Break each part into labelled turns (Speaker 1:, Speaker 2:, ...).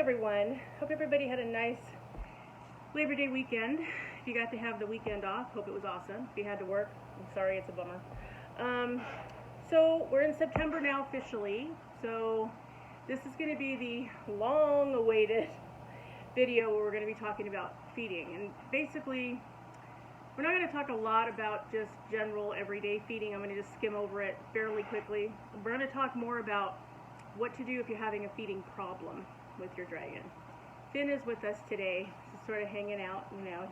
Speaker 1: everyone. Hope everybody had a nice Labor Day weekend. If you got to have the weekend off, hope it was awesome. If you had to work, I'm sorry, it's a bummer. So we're in September now officially. So this is going to be the long-awaited video where we're going to be talking about feeding. And basically, we're not going to talk a lot about just general everyday feeding. I'm going to just skim over it fairly quickly. We're going to talk more about what to do if you're having a feeding problem with your dragon. Finn is with us today, just sort of hanging out. You know,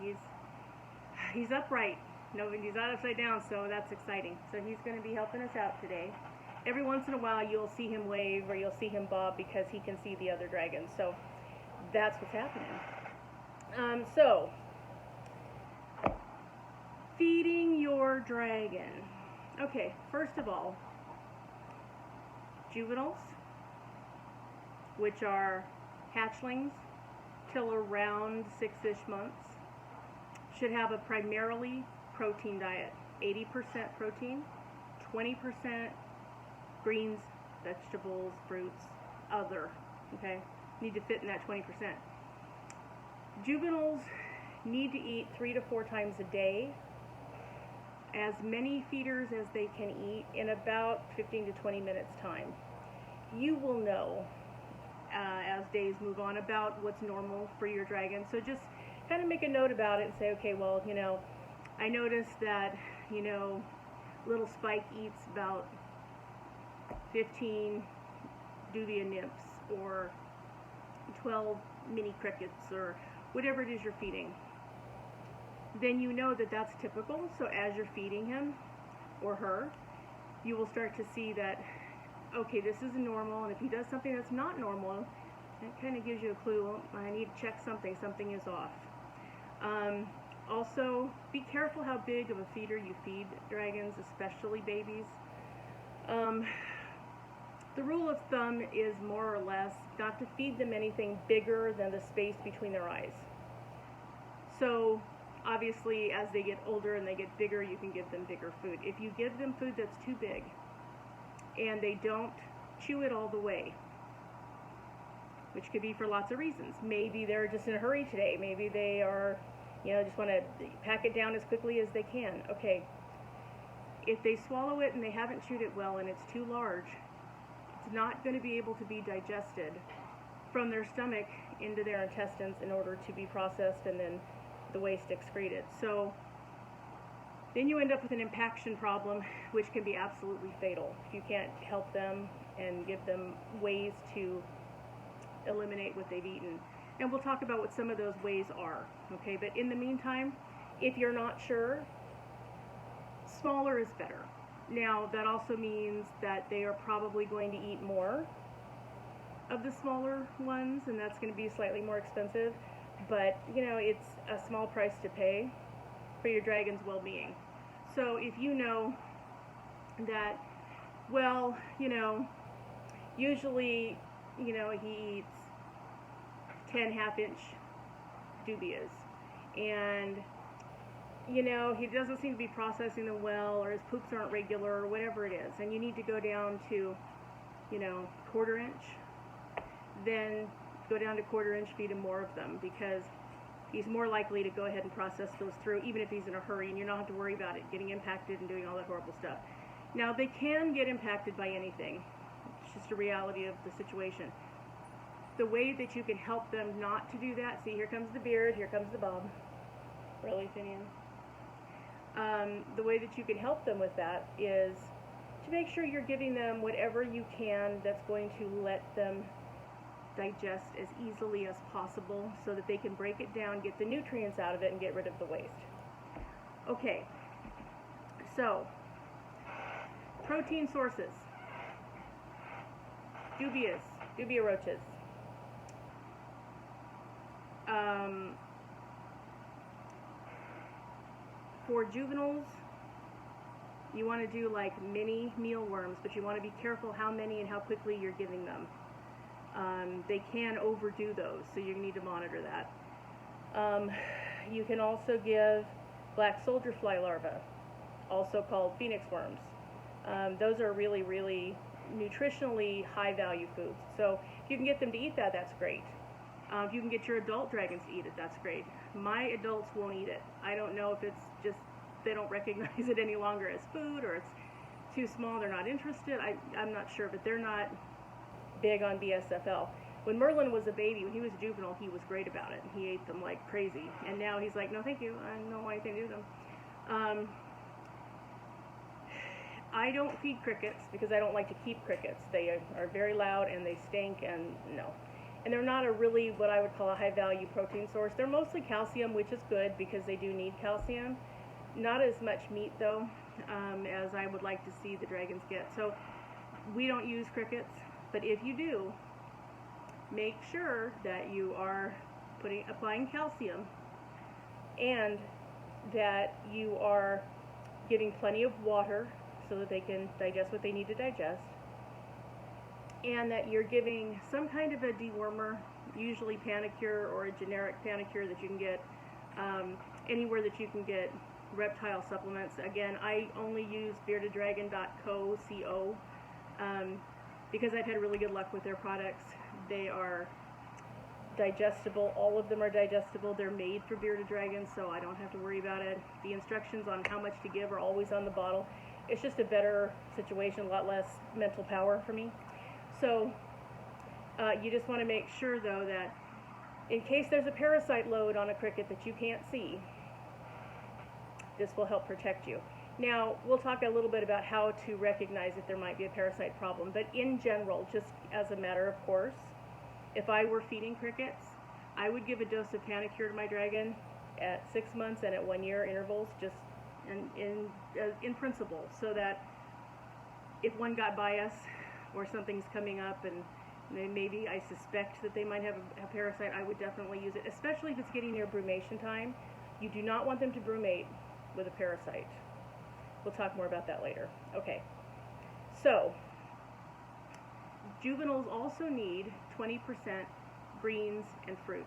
Speaker 1: he's upright. No, he's not upside down, so that's exciting. So he's going to be helping us out today. Every once in a while, you'll see him wave or you'll see him bob because he can see the other dragons. So that's what's happening. So feeding your dragon. Okay, first of all, juveniles, which are hatchlings till around 6-ish months, should have a primarily protein diet. 80% protein, 20% greens, vegetables, fruits, other, okay? Need to fit in that 20%. Juveniles need to eat 3 to 4 times a day, as many feeders as they can eat in about 15 to 20 minutes time. You will know as days move on about what's normal for your dragon. So just kind of make a note about it and say, okay, well, you know, I noticed that, you know, little Spike eats about 15 duvia nymphs or 12 mini crickets or whatever it is you're feeding. Then you know that that's typical. So as you're feeding him or her, you will start to see that, okay, this is normal, and if he does something that's not normal, that kind of gives you a clue. Well, I need to check something is off. Also, be careful how big of a feeder you feed dragons, especially babies. The rule of thumb is more or less not to feed them anything bigger than the space between their eyes. So obviously, as they get older and they get bigger, you can give them bigger food. If you give them food that's too big and they don't chew it all the way, which could be for lots of reasons. Maybe they're just in a hurry today. Maybe they are, you know, just want to pack it down as quickly as they can. Okay, if they swallow it and they haven't chewed it well and it's too large, it's not going to be able to be digested from their stomach into their intestines in order to be processed and then the waste excreted. So then you end up with an impaction problem, which can be absolutely fatal if you can't help them and give them ways to eliminate what they've eaten. And we'll talk about what some of those ways are, okay? But in the meantime, if you're not sure, smaller is better. Now, that also means that they are probably going to eat more of the smaller ones, and that's going to be slightly more expensive. But, you know, it's a small price to pay for your dragon's well-being. So if you know that, well, you know, usually, you know, he eats 10 half-inch dubias, and, you know, he doesn't seem to be processing them well, or his poops aren't regular, or whatever it is, and you need to go down to, you know, 1/4 inch, then go down to 1/4 inch, feed him more of them, because he's more likely to go ahead and process those through, even if he's in a hurry, and you don't have to worry about it getting impacted and doing all that horrible stuff. Now, they can get impacted by anything. It's just a reality of the situation. The way that you can help them not to do that, see, here comes the beard, here comes the bob. Really, Finian? The way that you can help them with that is to make sure you're giving them whatever you can that's going to let them digest as easily as possible so that they can break it down, get the nutrients out of it, and get rid of the waste. Okay, so protein sources. Dubia roaches. For juveniles, you want to do like mini mealworms, but you want to be careful how many and how quickly you're giving them. They can overdo those, so you need to monitor that. You can also give black soldier fly larvae, also called phoenix worms. Those are really, really nutritionally high value foods. So if you can get them to eat that, that's great. If you can get your adult dragons to eat it, that's great. My adults won't eat it. I don't know if it's just they don't recognize it any longer as food, or it's too small, they're not interested. I'm not sure, but they're not big on BSFL. When Merlin was a baby, when he was a juvenile, he was great about it. He ate them like crazy. And now he's like, no thank you, I don't want anything to do with them. I don't feed crickets because I don't like to keep crickets. They are very loud and they stink, and no. And they're not a really what I would call a high value protein source. They're mostly calcium, which is good because they do need calcium. Not as much meat though, as I would like to see the dragons get. So we don't use crickets, but if you do, make sure that you are applying calcium and that you are giving plenty of water so that they can digest what they need to digest, and that you're giving some kind of a dewormer, usually Panicure or a generic Panicure that you can get anywhere that you can get reptile supplements. Again, I only use beardeddragon.co because I've had really good luck with their products. They are digestible. All of them are digestible. They're made for bearded dragons, so I don't have to worry about it. The instructions on how much to give are always on the bottle. It's just a better situation, a lot less mental power for me. So you just want to make sure, though, that in case there's a parasite load on a cricket that you can't see, this will help protect you. Now, we'll talk a little bit about how to recognize if there might be a parasite problem, but in general, just as a matter of course, if I were feeding crickets, I would give a dose of Panicure to my dragon at 6 months and at 1 year intervals, just in principle, so that if one got by us or something's coming up and maybe I suspect that they might have a parasite, I would definitely use it, especially if it's getting near brumation time. You do not want them to brumate with a parasite. We'll talk more about that later. Okay, so juveniles also need 20% greens and fruit.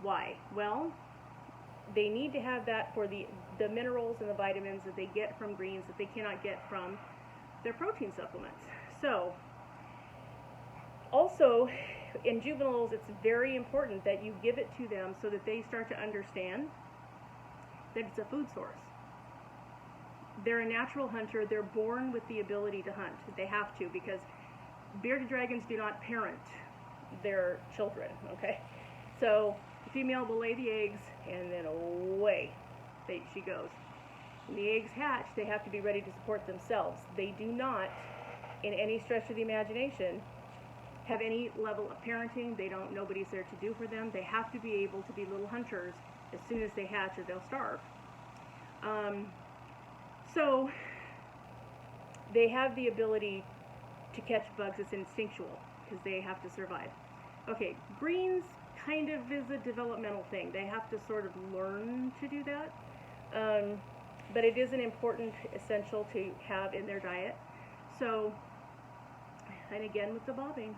Speaker 1: Why? Well, they need to have that for the minerals and the vitamins that they get from greens that they cannot get from their protein supplements. So, also, in juveniles, it's very important that you give it to them so that they start to understand that it's a food source. They're a natural hunter. They're born with the ability to hunt. They have to, because bearded dragons do not parent their children, okay? So the female will lay the eggs, and then away she goes. When the eggs hatch, they have to be ready to support themselves. They do not, in any stretch of the imagination, have any level of parenting. Nobody's there to do for them. They have to be able to be little hunters as soon as they hatch, or they'll starve. So they have the ability to catch bugs. It's instinctual because they have to survive. Okay, greens kind of is a developmental thing. They have to sort of learn to do that. But it is an important essential to have in their diet. So, and again with the bobbing,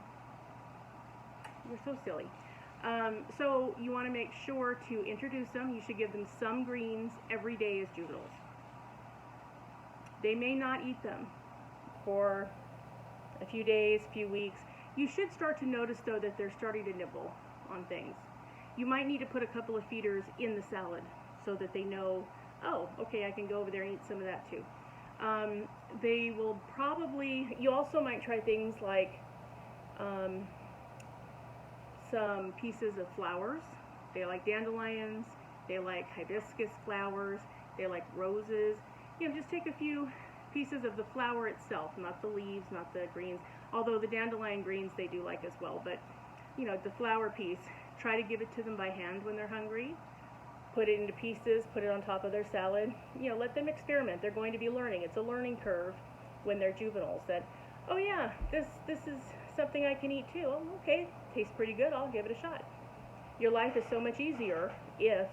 Speaker 1: you're so silly. So you want to make sure to introduce them. You should give them some greens every day as juveniles. They may not eat them for a few days, few weeks. You should start to notice, though, that they're starting to nibble on things. You might need to put a couple of feeders in the salad so that they know, oh, okay, I can go over there and eat some of that too. They will probably, you also might try things like some pieces of flowers. They like dandelions, they like hibiscus flowers, they like roses. You know, just take a few pieces of the flower itself, not the leaves, not the greens, although the dandelion greens they do like as well, but you know, the flower piece, try to give it to them by hand when they're hungry. Put it into pieces, put it on top of their salad. You know, let them experiment. They're going to be learning. It's a learning curve when they're juveniles that, oh yeah, this is something I can eat too. Oh, okay, tastes pretty good, I'll give it a shot. Your life is so much easier if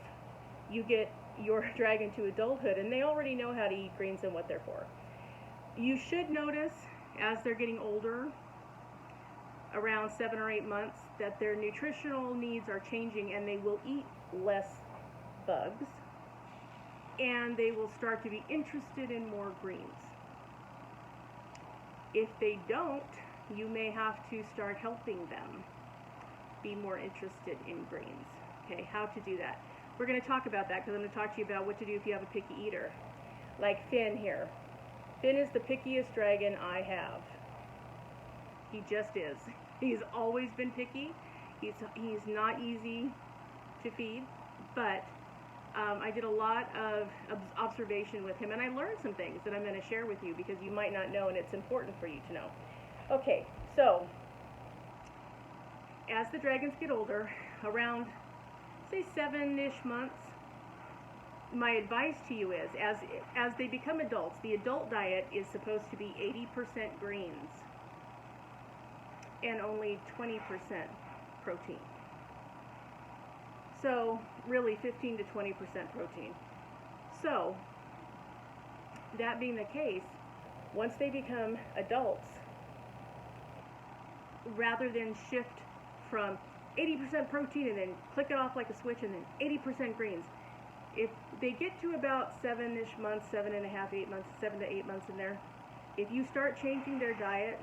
Speaker 1: you get your dragon to adulthood and they already know how to eat greens and what they're for. You should notice as they're getting older, around 7 or 8 months, that their nutritional needs are changing and they will eat less bugs and they will start to be interested in more greens. If they don't, you may have to start helping them be more interested in greens. Okay, how to do that. We're going to talk about that because I'm going to talk to you about what to do if you have a picky eater. Like Finn here. Finn is the pickiest dragon I have. He just is. He's always been picky. He's not easy to feed, but I did a lot of observation with him, and I learned some things that I'm going to share with you because you might not know, and it's important for you to know. Okay, so as the dragons get older, around say 7-ish months, my advice to you is, as they become adults, the adult diet is supposed to be 80% greens and only 20% protein. So really 15 to 20% protein. So that being the case, once they become adults, rather than shift from 80% protein and then click it off like a switch and then 80% greens, if they get to about 7-ish months, 7.5, 8 months, 7 to 8 months in there, if you start changing their diet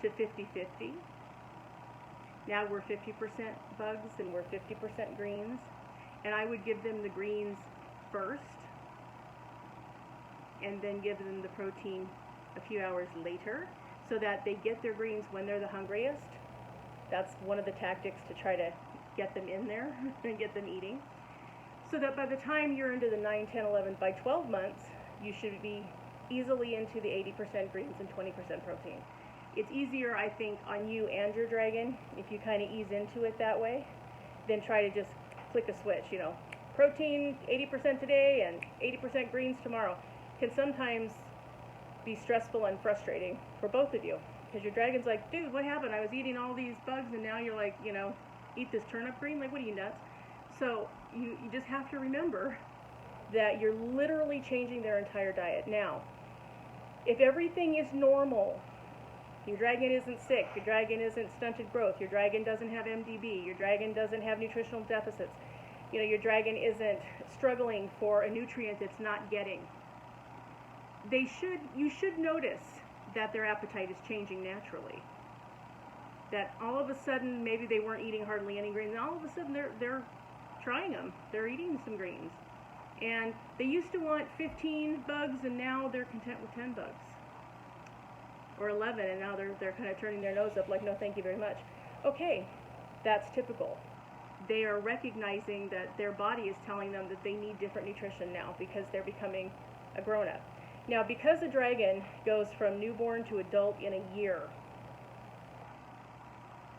Speaker 1: to 50-50, now we're 50% bugs and we're 50% greens, and I would give them the greens first and then give them the protein a few hours later so that they get their greens when they're the hungriest. That's one of the tactics to try to get them in there and get them eating. So that by the time you're into the 9, 10, 11, by 12 months, you should be easily into the 80% greens and 20% protein. It's easier, I think, on you and your dragon if you kind of ease into it that way than try to just click a switch, you know. Protein 80% today and 80% greens tomorrow can sometimes be stressful and frustrating for both of you. Because your dragon's like, dude, what happened? I was eating all these bugs and now you're like, you know, eat this turnip green? Like, what are you, nuts? So you just have to remember that you're literally changing their entire diet. Now, if everything is normal, your dragon isn't sick, your dragon isn't stunted growth, your dragon doesn't have MDB, your dragon doesn't have nutritional deficits, you know, your dragon isn't struggling for a nutrient it's not getting, you should notice that their appetite is changing naturally. That all of a sudden, maybe they weren't eating hardly any greens, and all of a sudden they're trying them. They're eating some greens. And they used to want 15 bugs, and now they're content with 10 bugs. Or 11, and now they're kind of turning their nose up like, no, thank you very much. Okay, that's typical. They are recognizing that their body is telling them that they need different nutrition now because they're becoming a grown-up. Now, because a dragon goes from newborn to adult in a year,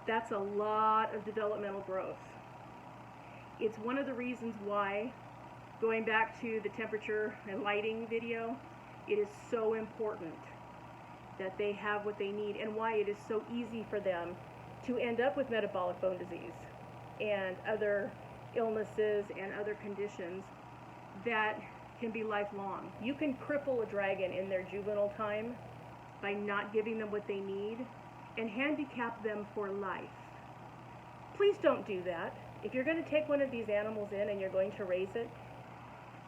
Speaker 1: that's a lot of developmental growth. It's one of the reasons why, going back to the temperature and lighting video, it is so important that they have what they need, and why it is so easy for them to end up with metabolic bone disease and other illnesses and other conditions that can be lifelong. You can cripple a dragon in their juvenile time by not giving them what they need and handicap them for life. Please don't do that. If you're going to take one of these animals in and you're going to raise it,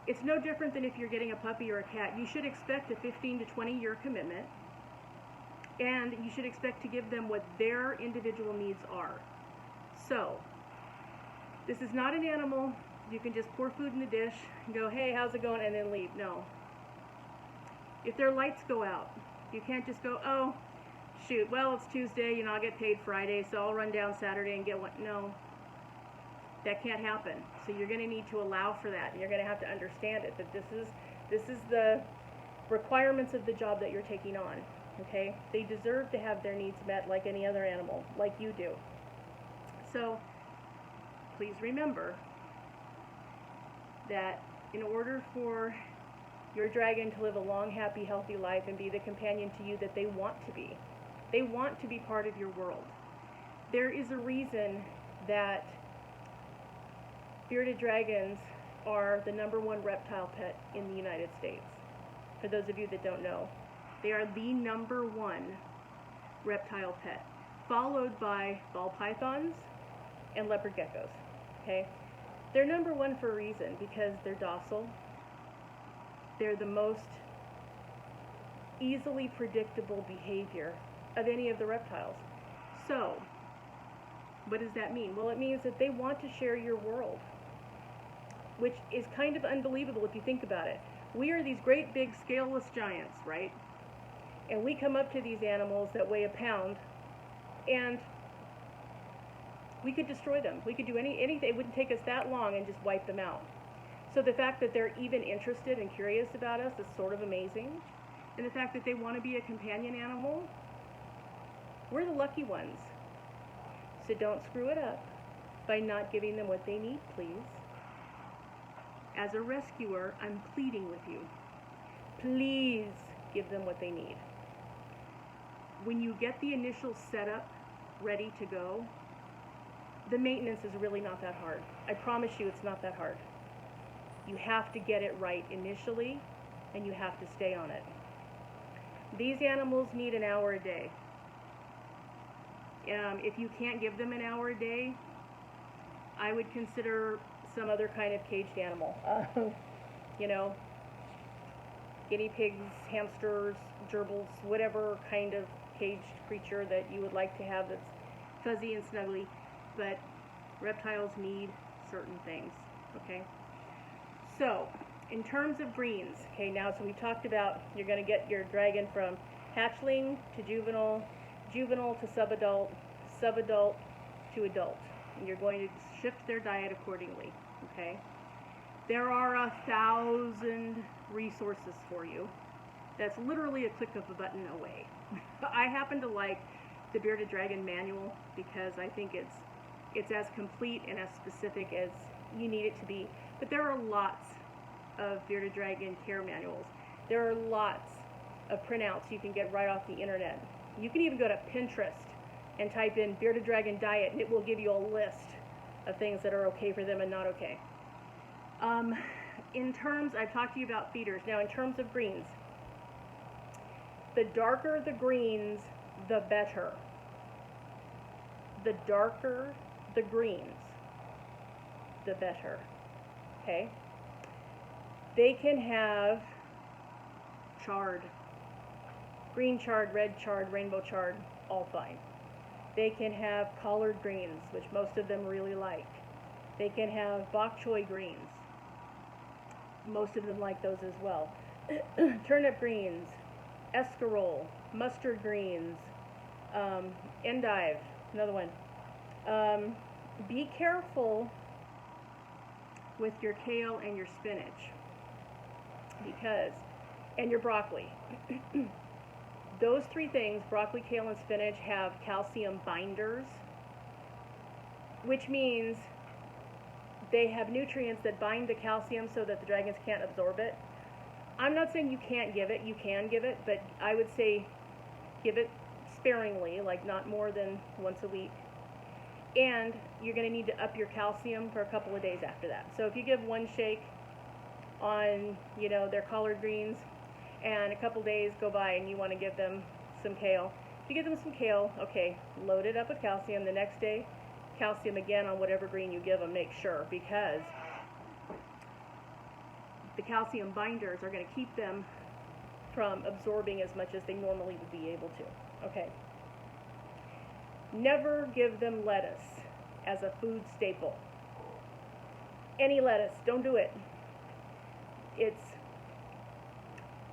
Speaker 1: it's no different than if you're getting a puppy or a cat. You should expect a 15 to 20 year commitment, and you should expect to give them what their individual needs are. So, this is not an animal you can just pour food in the dish and go, hey, how's it going, and then leave. No. If their lights go out, you can't just go, oh, shoot, well, it's Tuesday, you know, I'll get paid Friday, so I'll run down Saturday and get one. No. That can't happen. So you're going to need to allow for that, and you're going to have to understand it, that this is the requirements of the job that you're taking on. Okay? They deserve to have their needs met like any other animal, like you do. So please remember that in order for your dragon to live a long, happy, healthy life and be the companion to you that they want to be part of your world. There is a reason that bearded dragons are the #1 reptile pet in the United States. For those of you that don't know, they are the #1 reptile pet, followed by ball pythons and leopard geckos. Okay? They're #1 for a reason, because they're docile. They're the most easily predictable behavior of any of the reptiles. So, What does that mean? Well, it means that they want to share your world, which is kind of unbelievable if you think about it. We are these great big scaleless giants, right? And we come up to these animals that weigh a pound, and we could destroy them. We could do anything. It wouldn't take us that long and just wipe them out. So the fact that they're even interested and curious about us is sort of amazing. And the fact that they want to be a companion animal, we're the lucky ones. So don't screw it up by not giving them what they need, please. As a rescuer, I'm pleading with you. Please give them what they need. When you get the initial setup ready to go, the maintenance is really not that hard. I promise you it's not that hard. You have to get it right initially, and you have to stay on it. These animals need an hour a day. If you can't give them an hour a day, I would consider some other kind of caged animal. You know, guinea pigs, hamsters, gerbils, whatever kind of caged creature that you would like to have that's fuzzy and snuggly. But reptiles need certain things, okay? So, in terms of greens, okay, now, so we talked about you're going to get your dragon from hatchling to juvenile, juvenile to subadult, subadult to adult. And you're going to shift their diet accordingly, okay? There are 1,000 resources for you. That's literally a click of a button away. I happen to like the Bearded Dragon manual because I think it's as complete and as specific as you need it to be. But there are lots of Bearded Dragon care manuals. There are lots of printouts you can get right off the internet. You can even go to Pinterest and type in Bearded Dragon diet, and it will give you a list of things that are okay for them and not okay. In terms, I've talked to you about feeders. Now, in terms of greens, the darker the greens, the better. The darker the greens, the better. Okay? They can have chard. Green chard, red chard, rainbow chard, all fine. They can have collard greens, which most of them really like. They can have bok choy greens. Most of them like those as well. Turnip greens, escarole, mustard greens, endive, another one. Be careful with your kale and your spinach, because, and your broccoli. Those three things, broccoli, kale, and spinach, have calcium binders, which means they have nutrients that bind the calcium so that the dragons can't absorb it. I'm not saying you can't give it, you can give it, but I would say give it sparingly, like not more than once a week. And you're going to need to up your calcium for a couple of days after that. So if you give one shake on, you know, their collard greens, and a couple days go by and you want to give them some kale, if you give them some kale, okay, load it up with calcium. The next day, calcium again on whatever green you give them, make sure, because the calcium binders are going to keep them from absorbing as much as they normally would be able to. Okay. Never give them lettuce as a food staple. Any lettuce, don't do it.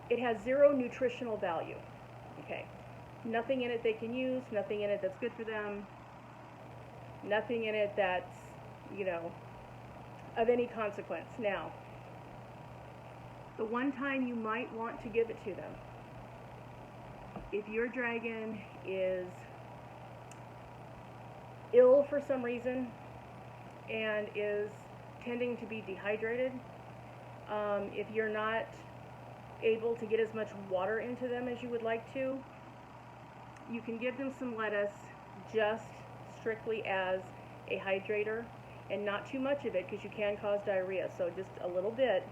Speaker 1: It has zero nutritional value. Okay. Nothing in it they can use, nothing in it that's good for them, nothing in it that's, you know, of any consequence. Now, the one time you might want to give it to them, if your dragon is ill for some reason and is tending to be dehydrated, if you're not able to get as much water into them as you would like to, you can give them some lettuce just strictly as a hydrator, and not too much of it because you can cause diarrhea, so just a little bit.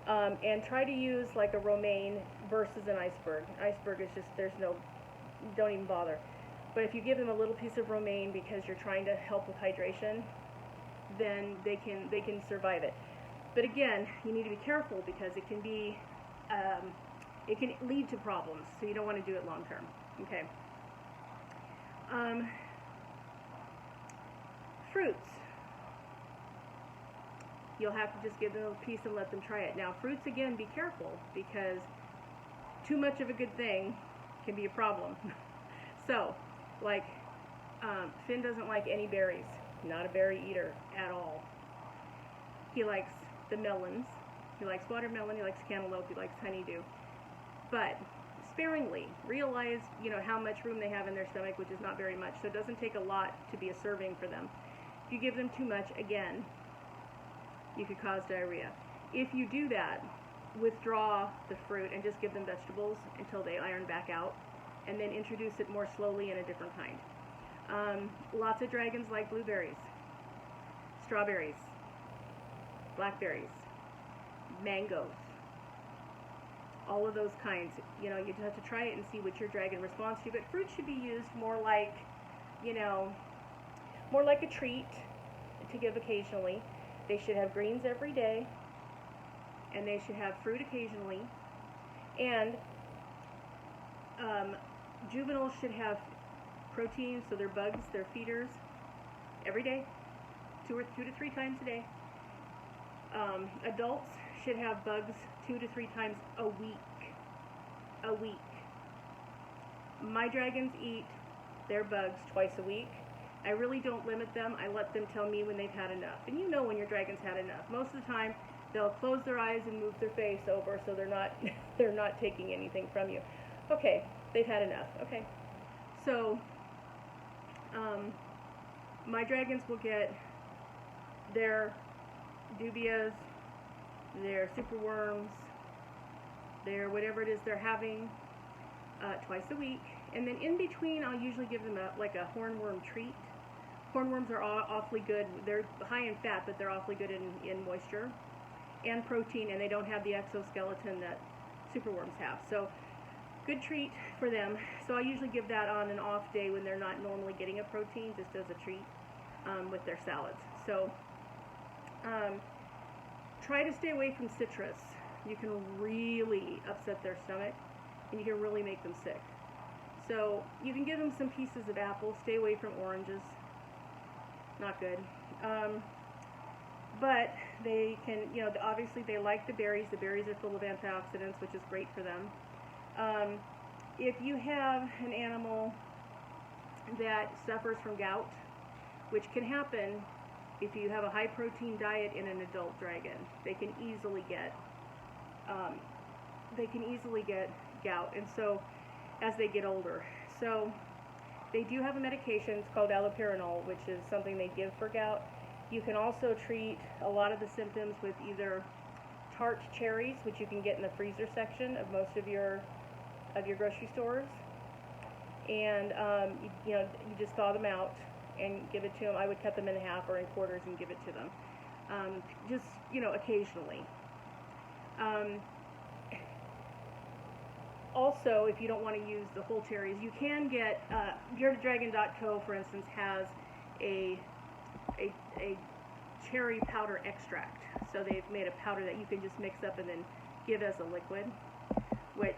Speaker 1: And try to use like a romaine versus an iceberg. Iceberg is just, there's no, don't even bother. But if you give them a little piece of romaine because you're trying to help with hydration, then they can survive it. But again, you need to be careful because it can be, it can lead to problems, so you don't want to do it long term. Okay. fruits. You'll have to just give them a piece and let them try it. Now, fruits, again, be careful, because too much of a good thing can be a problem. So, like, Finn doesn't like any berries. Not a berry eater at all. He likes the melons. He likes watermelon. He likes cantaloupe. He likes honeydew. But sparingly. Realize, how much room they have in their stomach, which is not very much. So it doesn't take a lot to be a serving for them. If you give them too much, again, you could cause diarrhea. If you do that, withdraw the fruit and just give them vegetables until they iron back out, and then introduce it more slowly in a different kind. Lots of dragons like blueberries, strawberries, blackberries, mangoes, all of those kinds. You just have to try it and see what your dragon responds to. But fruit should be used more like, more like a treat to give occasionally. They should have greens every day, and they should have fruit occasionally. And juveniles should have protein, so they're bugs, they're feeders, every day, 2 to 3 times a day. Adults should have bugs 2 to 3 times a week. A week. My dragons eat their bugs twice a week. I really don't limit them. I let them tell me when they've had enough. And you know when your dragon's had enough. Most of the time, they'll close their eyes and move their face over so they're not taking anything from you. Okay, they've had enough. Okay. So, my dragons will get their dubias, their superworms, their whatever it is they're having twice a week. And then in between, I'll usually give them like a hornworm treat. Hornworms are awfully good. They're high in fat, but they're awfully good in moisture and protein, and they don't have the exoskeleton that superworms have. So, good treat for them. So I usually give that on an off day when they're not normally getting a protein, just as a treat with their salads. So try to stay away from citrus. You can really upset their stomach, and you can really make them sick. So you can give them some pieces of apple. Stay away from oranges. Not good. But they can, obviously they like the berries. The berries are full of antioxidants, which is great for them. If you have an animal that suffers from gout, which can happen if you have a high protein diet in an adult dragon, they can easily get gout, and so as they get older. So they do have a medication. It's called allopurinol, which is something they give for gout. You can also treat a lot of the symptoms with either tart cherries, which you can get in the freezer section of most of your grocery stores, and you just thaw them out and give it to them. I would cut them in half or in quarters and give it to them, just occasionally. Also, if you don't want to use the whole cherries, you can get beardeddragon.co, for instance, has a cherry powder extract. So they've made a powder that you can just mix up and then give as a liquid, which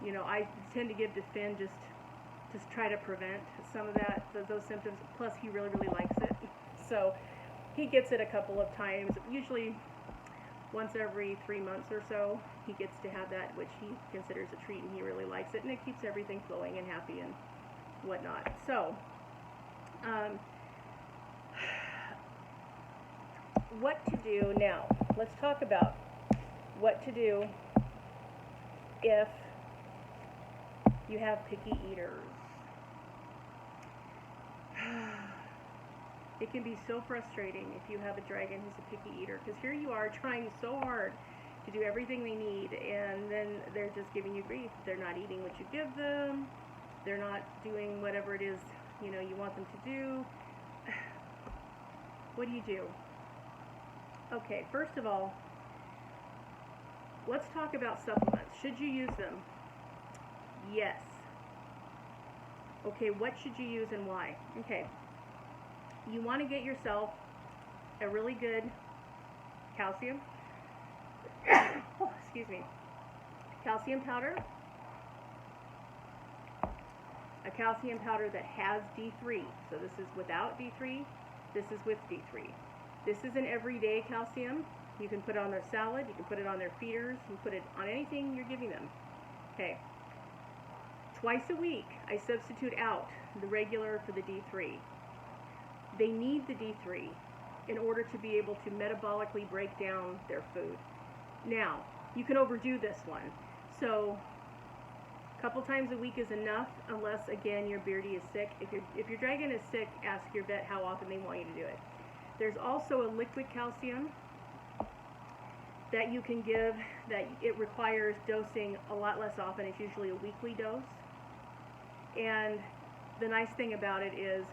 Speaker 1: I tend to give to Finn just try to prevent some of those symptoms. Plus, he really, really likes it. So he gets it a couple of times, usually once every 3 months or so. He gets to have that, which he considers a treat, and he really likes it, and it keeps everything flowing and happy and whatnot. So, what to do now? Let's talk about what to do if you have picky eaters. It can be so frustrating if you have a dragon who's a picky eater, because here you are trying so hard to do everything they need, and then they're just giving you grief. They're not eating what you give them. They're not doing whatever it is you want them to do. What do? Okay, first of all, let's talk about supplements. Should you use them? Yes. Okay, what should you use and why? Okay, you want to get yourself a really good calcium, excuse me, calcium powder, a calcium powder that has D3. So this is without D3, This is with D3. This is an everyday calcium. You can put it on their salad, you can put it on their feeders, you can put it on anything you're giving them. Okay. Twice a week, I substitute out the regular for the D3. They need the D3 in order to be able to metabolically break down their food. Now, you can overdo this one. So, a couple times a week is enough, unless, again, your beardie is sick. If your dragon is sick, ask your vet how often they want you to do it. There's also a liquid calcium that you can give that it requires dosing a lot less often. It's usually a weekly dose. And the nice thing about it is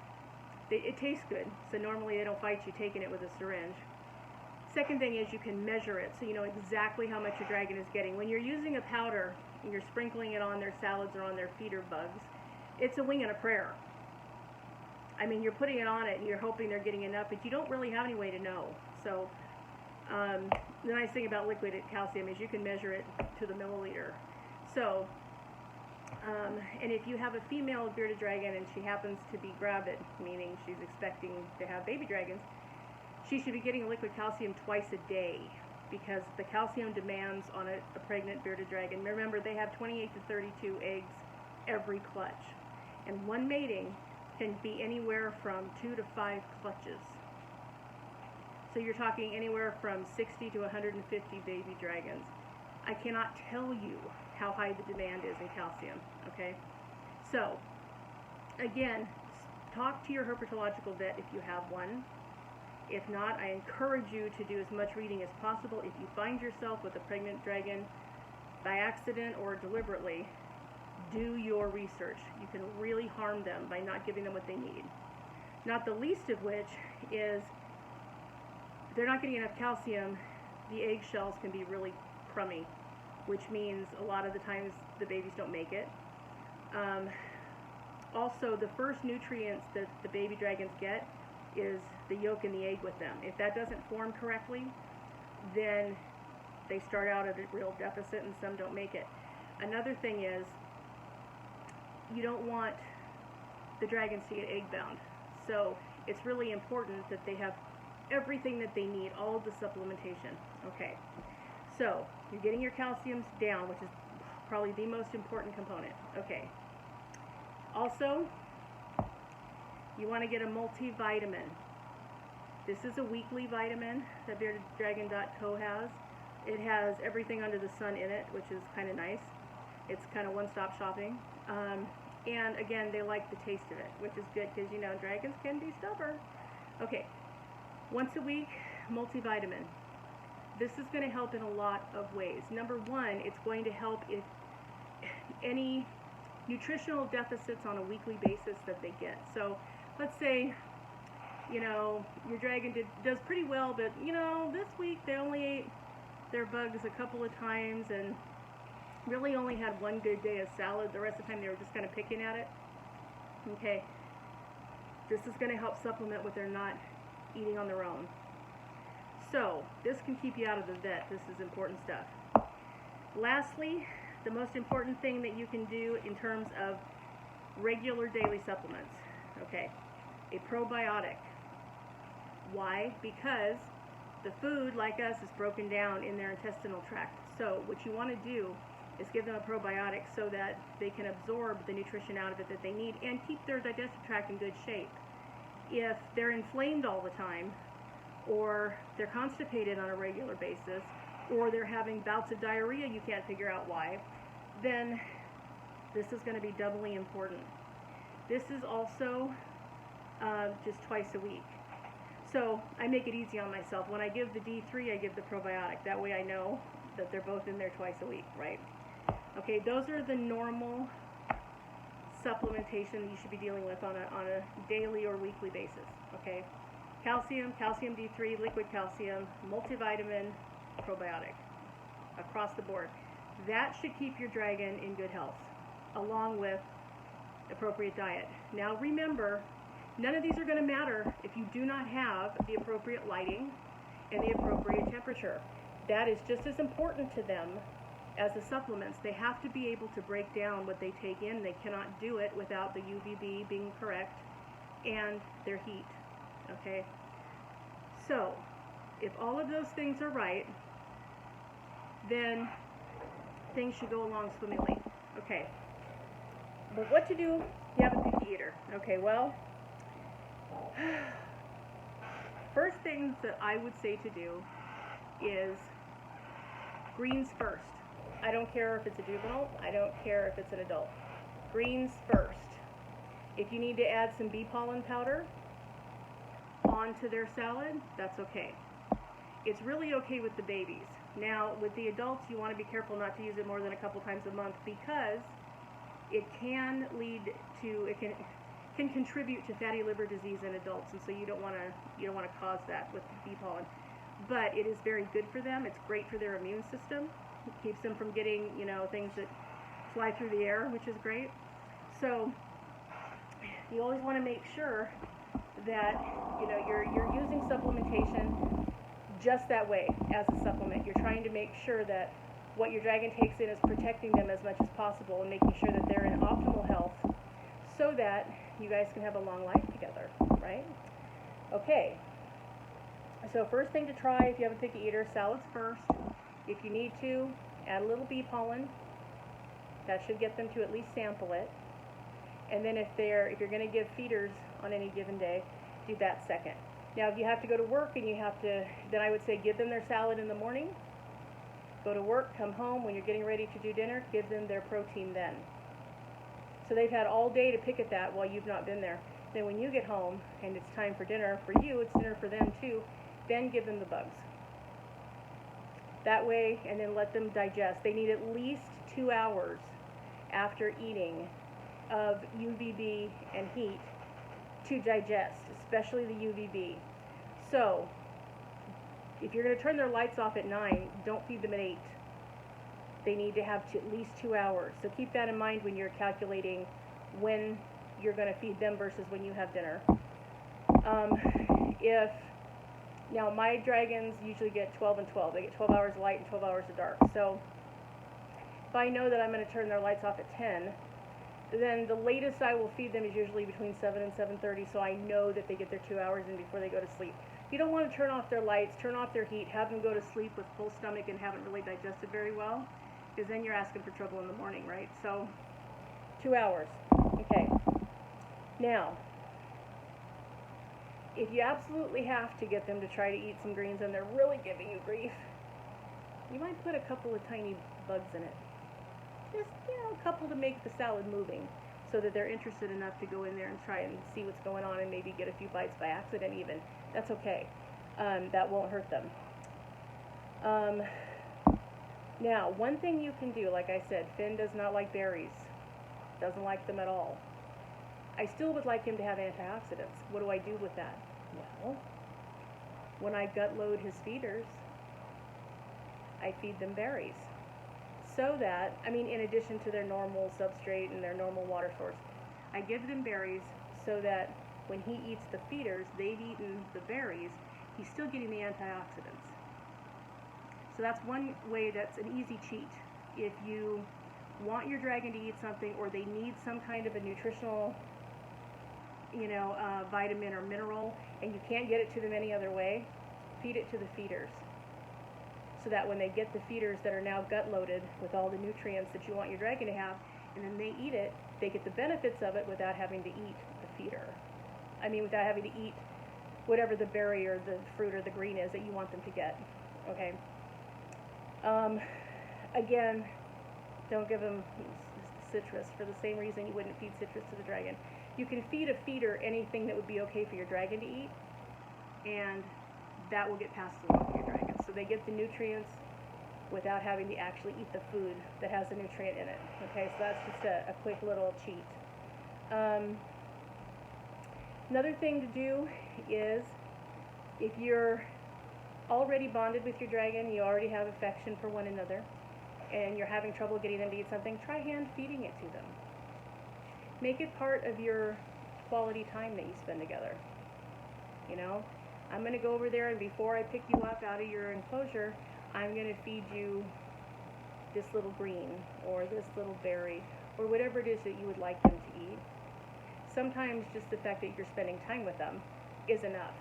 Speaker 1: it tastes good. So normally they don't fight you taking it with a syringe. Second thing is you can measure it, so you know exactly how much your dragon is getting. When you're using a powder and you're sprinkling it on their salads or on their feeder bugs, it's a wing and a prayer. I mean, you're putting it on it and you're hoping they're getting enough, but you don't really have any way to know. So the nice thing about liquid calcium is you can measure it to the milliliter. So, and if you have a female bearded dragon and she happens to be gravid, meaning she's expecting to have baby dragons, she should be getting liquid calcium twice a day, because the calcium demands on a pregnant bearded dragon. Remember, they have 28 to 32 eggs every clutch, and one mating can be anywhere from 2 to 5 clutches. So you're talking anywhere from 60 to 150 baby dragons. I cannot tell you how high the demand is in calcium, okay? So, again, talk to your herpetological vet if you have one. If not, I encourage you to do as much reading as possible. If you find yourself with a pregnant dragon by accident or deliberately, do your research. You can really harm them by not giving them what they need. Not the least of which is, if they're not getting enough calcium, the eggshells can be really crummy, which means a lot of the times the babies don't make it. Also, the first nutrients that the baby dragons get is the yolk and the egg with them. If that doesn't form correctly, then they start out at a real deficit and some don't make it. Another thing is, you don't want the dragons to get egg bound. So it's really important that they have everything that they need, all of the supplementation. Okay, so you're getting your calciums down, which is probably the most important component. Okay, also you want to get a multivitamin. This is a weekly vitamin that beardeddragon.co has. It has everything under the sun in it, which is kind of nice. It's kind of one-stop shopping. And again, they like the taste of it, which is good because, you know, dragons can be stubborn. Okay, once a week, multivitamin. This is going to help in a lot of ways. Number one, it's going to help if any nutritional deficits on a weekly basis that they get. So let's say, you know, your dragon does pretty well, but, you know, this week they only ate their bugs a couple of times and really only had one good day of salad. The rest of the time they were just kind of picking at it. Okay, this is going to help supplement what they're not eating on their own. So this can keep you out of the vet. This is important stuff. Lastly, the most important thing that you can do in terms of regular daily supplements, okay, a probiotic. Why? Because the food, like us, is broken down in their intestinal tract. So what you want to do is give them a probiotic so that they can absorb the nutrition out of it that they need and keep their digestive tract in good shape. If they're inflamed all the time, or they're constipated on a regular basis, or they're having bouts of diarrhea you can't figure out why, then this is going to be doubly important. This is also just twice a week. So I make it easy on myself. When I give the D3, I give the probiotic. That way I know that they're both in there twice a week, right? Okay, those are the normal supplementation you should be dealing with on a daily or weekly basis, okay? Calcium, calcium D3, liquid calcium, multivitamin, probiotic, across the board. That should keep your dragon in good health, along with appropriate diet. Now remember, none of these are going to matter if you do not have the appropriate lighting and the appropriate temperature. That is just as important to them as the supplements. They have to be able to break down what they take in. They cannot do it without the UVB being correct and their heat. Okay? So, if all of those things are right, then things should go along swimmingly. Okay. But what to do if you have a picky eater? Okay, well, first things that I would say to do is greens first. I don't care if it's a juvenile, I don't care if it's an adult. Greens first. If you need to add some bee pollen powder onto their salad, that's okay. It's really okay with the babies. Now, with the adults, you want to be careful not to use it more than a couple times a month, because it can lead to, it can contribute to fatty liver disease in adults, and so you don't want to cause that with bee pollen. But it is very good for them. It's great for their immune system. It keeps them from getting, things that fly through the air, which is great. So you always want to make sure that you're using supplementation just that way, as a supplement. You're trying to make sure that what your dragon takes in is protecting them as much as possible and making sure that they're in optimal health so that you guys can have a long life together, right? Okay, so first thing to try if you have a picky eater, salads first. If you need to, add a little bee pollen. That should get them to at least sample it. And then if you're going to give feeders on any given day, do that second. Now, if you have to go to work and then I would say give them their salad in the morning. Go to work, come home, when you're getting ready to do dinner, give them their protein then. So they've had all day to pick at that while you've not been there. Then when you get home and it's time for dinner, for you, it's dinner for them too, then give them the bugs. That way, and then let them digest. They need at least 2 hours after eating of UVB and heat to digest, especially the UVB. So, if you're going to turn their lights off at 9, don't feed them at 8. They need to have at least 2 hours. So keep that in mind when you're calculating when you're going to feed them versus when you have dinner. Now my dragons usually get 12 and 12. They get 12 hours of light and 12 hours of dark. So if I know that I'm going to turn their lights off at 10, then the latest I will feed them is usually between 7 and 7:30, so I know that they get their 2 hours in before they go to sleep. You don't want to turn off their lights, turn off their heat, have them go to sleep with full stomach and haven't really digested very well, because then you're asking for trouble in the morning, right? So 2 hours. Okay. Now, if you absolutely have to get them to try to eat some greens and they're really giving you grief, you might put a couple of tiny bugs in it. Just, a couple to make the salad moving so that they're interested enough to go in there and try and see what's going on and maybe get a few bites by accident even. That's okay. That won't hurt them. Now, one thing you can do, like I said, Finn does not like berries. Doesn't like them at all. I still would like him to have antioxidants. What do I do with that? Well, when I gut load his feeders, I feed them berries. So that, in addition to their normal substrate and their normal water source, I give them berries so that when he eats the feeders, they've eaten the berries, he's still getting the antioxidants. So that's one way, that's an easy cheat. If you want your dragon to eat something or they need some kind of a nutritional vitamin or mineral and you can't get it to them any other way, feed it to the feeders. So that when they get the feeders that are now gut loaded with all the nutrients that you want your dragon to have, and then they eat it, they get the benefits of it without having to eat the feeder. Without having to eat whatever the berry or the fruit or the green is that you want them to get. Okay. Again, don't give them citrus for the same reason you wouldn't feed citrus to the dragon. You can feed a feeder anything that would be okay for your dragon to eat, and that will get passed along to your dragon. So they get the nutrients without having to actually eat the food that has the nutrient in it. Okay, so that's just a quick little cheat. Another thing to do is, if you're already bonded with your dragon, you already have affection for one another, and you're having trouble getting them to eat something, try hand feeding it to them. Make it part of your quality time that you spend together. I'm going to go over there, and before I pick you up out of your enclosure, I'm going to feed you this little green or this little berry or whatever it is that you would like them to eat. Sometimes just the fact that you're spending time with them is enough.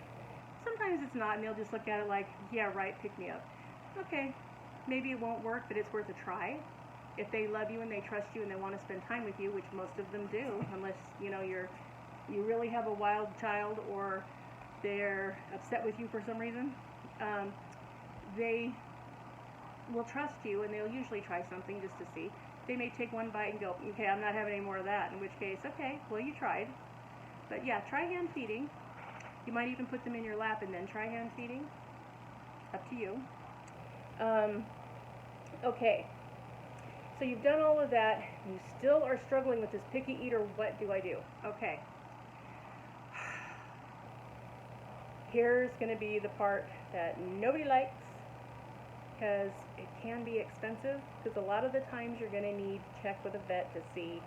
Speaker 1: Sometimes it's not, and they'll just look at it like, yeah, right, pick me up. Okay, maybe it won't work, but it's worth a try. If they love you and they trust you and they want to spend time with you, which most of them do, unless you really have a wild child or they're upset with you for some reason, they will trust you and they'll usually try something just to see. They may take one bite and go, okay, I'm not having any more of that, in which case, okay, well, you tried. But yeah, try hand feeding. You might even put them in your lap and then try hand feeding. Up to you. Okay, so you've done all of that. You still are struggling with this picky eater. What do I do? Okay. Here's going to be the part that nobody likes, because it can be expensive, because a lot of the times you're going to need to check with a vet to see